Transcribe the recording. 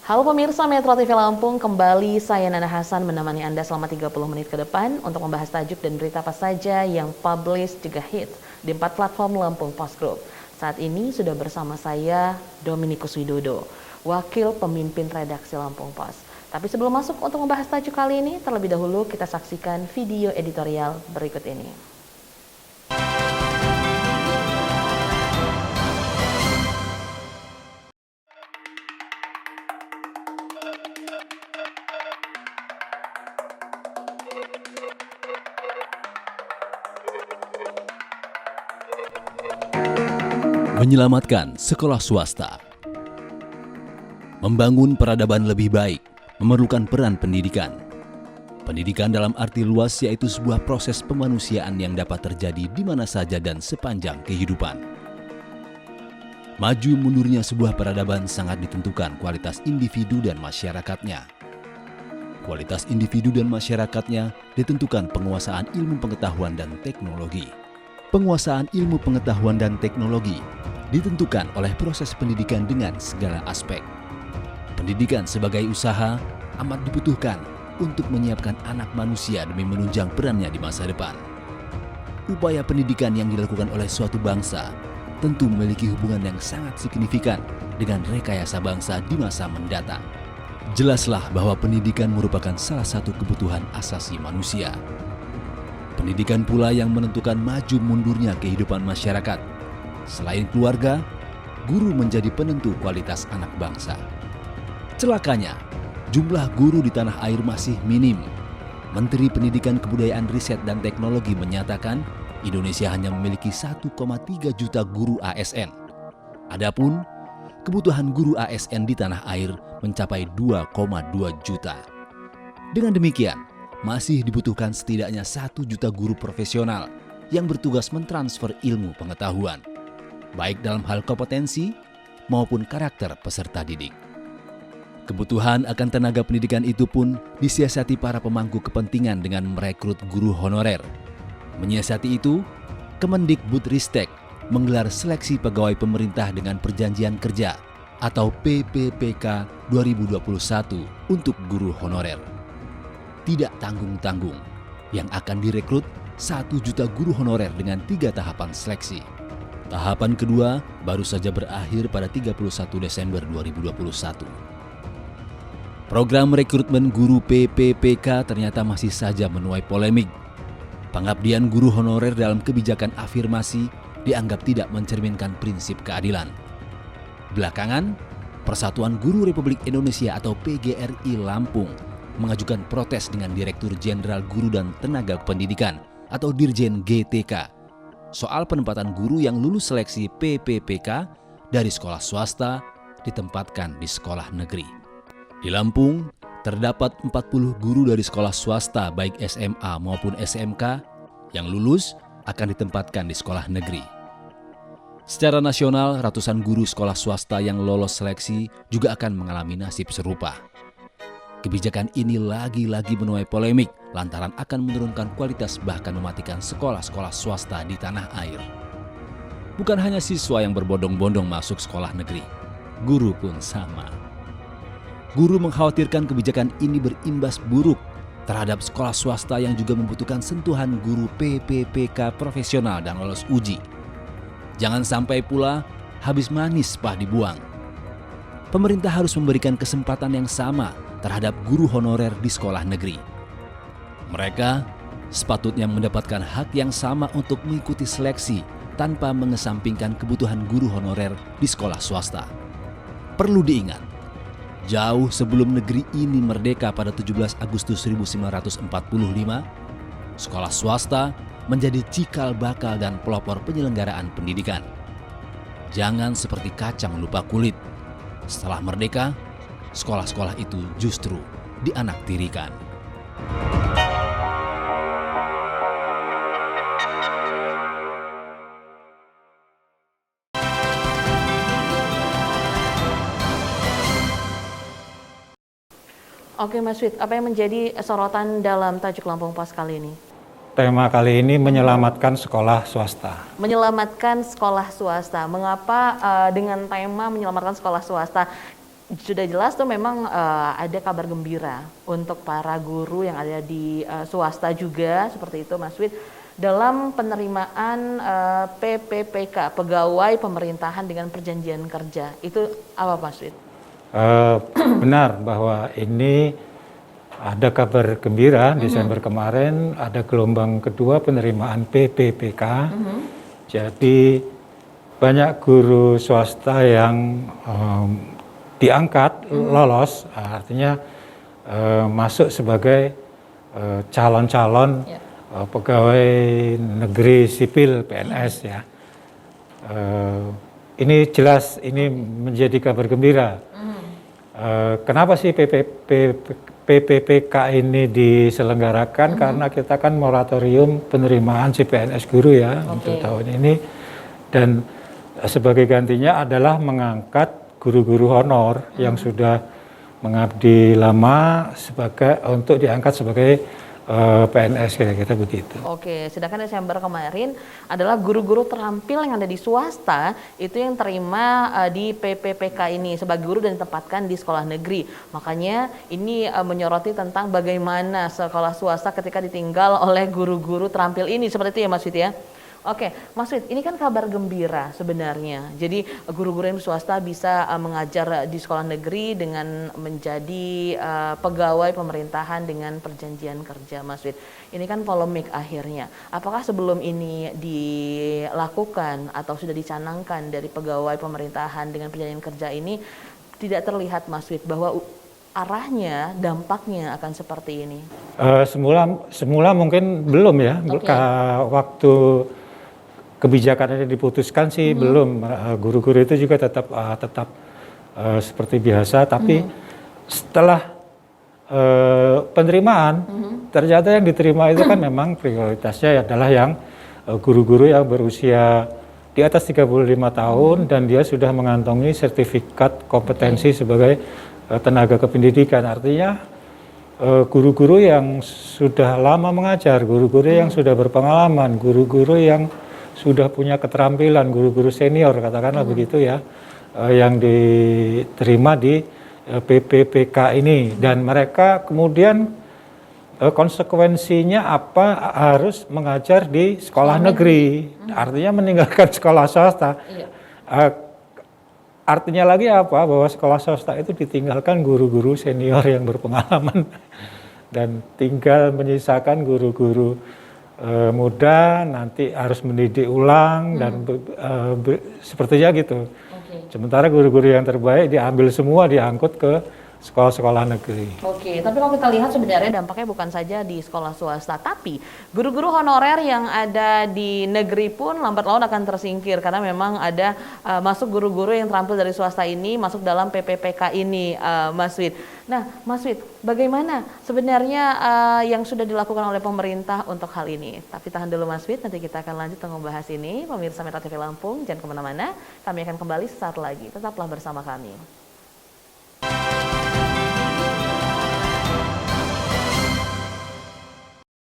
Halo pemirsa Metro TV Lampung, kembali saya Nana Hasan menemani Anda selama 30 menit ke depan untuk membahas tajuk dan berita apa saja yang publish juga hit di 4 platform Lampung Post Group. Saat ini sudah bersama saya Dominikus Widodo, wakil pemimpin redaksi Lampung Post. Tapi sebelum masuk untuk membahas tajuk kali ini, terlebih dahulu kita saksikan video editorial berikut ini. Menyelamatkan sekolah swasta. Membangun peradaban lebih baik memerlukan peran pendidikan. Pendidikan dalam arti luas yaitu sebuah proses kemanusiaan yang dapat terjadi di mana saja dan sepanjang kehidupan. Maju mundurnya sebuah peradaban sangat ditentukan kualitas individu dan masyarakatnya. Kualitas individu dan masyarakatnya ditentukan penguasaan ilmu pengetahuan dan teknologi. Penguasaan ilmu pengetahuan dan teknologi ditentukan oleh proses pendidikan dengan segala aspek. Pendidikan sebagai usaha amat dibutuhkan untuk menyiapkan anak manusia demi menunjang perannya di masa depan. Upaya pendidikan yang dilakukan oleh suatu bangsa tentu memiliki hubungan yang sangat signifikan dengan rekayasa bangsa di masa mendatang. Jelaslah bahwa pendidikan merupakan salah satu kebutuhan asasi manusia. Pendidikan pula yang menentukan maju mundurnya kehidupan masyarakat. Selain keluarga, guru menjadi penentu kualitas anak bangsa. Celakanya, jumlah guru di tanah air masih minim. Menteri Pendidikan Kebudayaan Riset dan Teknologi menyatakan Indonesia hanya memiliki 1,3 juta guru ASN. Adapun kebutuhan guru ASN di tanah air mencapai 2,2 juta. Dengan demikian, masih dibutuhkan setidaknya 1 juta guru profesional yang bertugas mentransfer ilmu pengetahuan, baik dalam hal kompetensi maupun karakter peserta didik. Kebutuhan akan tenaga pendidikan itu pun disiasati para pemangku kepentingan dengan merekrut guru honorer. Menyiasati itu, Kemendikbudristek menggelar seleksi pegawai pemerintah dengan perjanjian kerja atau PPPK 2021 untuk guru honorer. Tidak tanggung-tanggung, yang akan direkrut 1 juta guru honorer dengan 3 tahapan seleksi. Tahapan kedua baru saja berakhir pada 31 Desember 2021. Program rekrutmen guru PPPK ternyata masih saja menuai polemik. Pengabdian guru honorer dalam kebijakan afirmasi dianggap tidak mencerminkan prinsip keadilan. Belakangan, Persatuan Guru Republik Indonesia atau PGRI Lampung mengajukan protes dengan Direktur Jenderal Guru dan Tenaga Pendidikan atau Dirjen GTK soal penempatan guru yang lulus seleksi PPPK dari sekolah swasta ditempatkan di sekolah negeri. Di Lampung, terdapat 40 guru dari sekolah swasta baik SMA maupun SMK yang lulus akan ditempatkan di sekolah negeri. Secara nasional, ratusan guru sekolah swasta yang lolos seleksi juga akan mengalami nasib serupa. Kebijakan ini lagi-lagi menuai polemik lantaran akan menurunkan kualitas bahkan mematikan sekolah-sekolah swasta di tanah air. Bukan hanya siswa yang berbondong-bondong masuk sekolah negeri, guru pun sama. Guru mengkhawatirkan kebijakan ini berimbas buruk terhadap sekolah swasta yang juga membutuhkan sentuhan guru PPPK profesional dan lolos uji. Jangan sampai pula habis manis pah dibuang. Pemerintah harus memberikan kesempatan yang sama terhadap guru honorer di sekolah negeri. Mereka sepatutnya mendapatkan hak yang sama untuk mengikuti seleksi tanpa mengesampingkan kebutuhan guru honorer di sekolah swasta. Perlu diingat, jauh sebelum negeri ini merdeka pada 17 Agustus 1945, sekolah swasta menjadi cikal bakal dan pelopor penyelenggaraan pendidikan. Jangan seperti kacang lupa kulit. Setelah merdeka, sekolah-sekolah itu justru dianaktirikan. Oke Mas Wid, apa yang menjadi sorotan dalam tajuk Lampung Post kali ini? Tema kali ini menyelamatkan sekolah swasta. Menyelamatkan sekolah swasta. Mengapa dengan tema menyelamatkan sekolah swasta? sudah jelas tuh memang ada kabar gembira untuk para guru yang ada di swasta juga seperti itu Mas Wid dalam penerimaan PPPK pegawai pemerintahan dengan perjanjian kerja itu apa Mas Wid? Benar bahwa ini ada kabar gembira Desember kemarin ada gelombang kedua penerimaan PPPK. Jadi banyak guru swasta yang diangkat lolos, artinya masuk sebagai calon-calon pegawai negeri sipil PNS ya. Ini jelas ini menjadi kabar gembira. Kenapa sih PPPK ini diselenggarakan? Karena kita kan moratorium penerimaan CPNS guru ya untuk tahun ini, dan sebagai gantinya adalah mengangkat guru-guru honor yang sudah mengabdi lama untuk diangkat sebagai PNS kira-kira begitu. Oke, sedangkan Desember kemarin adalah guru-guru terampil yang ada di swasta itu yang terima di PPPK ini sebagai guru dan ditempatkan di sekolah negeri. Makanya ini menyoroti tentang bagaimana sekolah swasta ketika ditinggal oleh guru-guru terampil ini, seperti itu ya Mas Wid ya. Oke, Mas Wid, ini kan kabar gembira sebenarnya. Jadi guru-guru yang di swasta bisa mengajar di sekolah negeri dengan menjadi pegawai pemerintahan dengan perjanjian kerja, Mas Wid. Ini kan polemik akhirnya. Apakah sebelum ini dilakukan atau sudah dicanangkan dari pegawai pemerintahan dengan perjanjian kerja ini tidak terlihat, Mas Wid, bahwa arahnya, dampaknya akan seperti ini? Semula mungkin belum ya. Waktu kebijakan ini diputuskan sih belum, guru-guru itu juga tetap seperti biasa, tapi setelah penerimaan ternyata yang diterima itu kan memang prioritasnya adalah yang guru-guru yang berusia di atas 35 tahun dan dia sudah mengantongi sertifikat kompetensi sebagai tenaga kependidikan. Artinya guru-guru yang sudah lama mengajar, guru-guru yang sudah berpengalaman, guru-guru yang sudah punya keterampilan, guru-guru senior katakanlah begitu ya, yang diterima di PPPK ini, dan mereka kemudian konsekuensinya apa, harus mengajar di sekolah negeri, artinya meninggalkan sekolah swasta. Artinya lagi apa, bahwa sekolah swasta itu ditinggalkan guru-guru senior yang berpengalaman dan tinggal menyisakan guru-guru muda, nanti harus mendidik ulang dan sepertinya gitu. Sementara guru-guru yang terbaik diambil semua, diangkut ke sekolah-sekolah negeri. Oke, tapi kalau kita lihat sebenarnya dampaknya bukan saja di sekolah swasta, tapi guru-guru honorer yang ada di negeri pun lambat laun akan tersingkir karena memang ada masuk guru-guru yang terampil dari swasta ini masuk dalam PPPK ini, Mas Wid. Nah, Mas Wid, bagaimana sebenarnya yang sudah dilakukan oleh pemerintah untuk hal ini? Tapi tahan dulu Mas Wid, nanti kita akan lanjut untuk membahas ini. Pemirsa Metro TV Lampung, jangan kemana-mana, kami akan kembali sesaat lagi. Tetaplah bersama kami.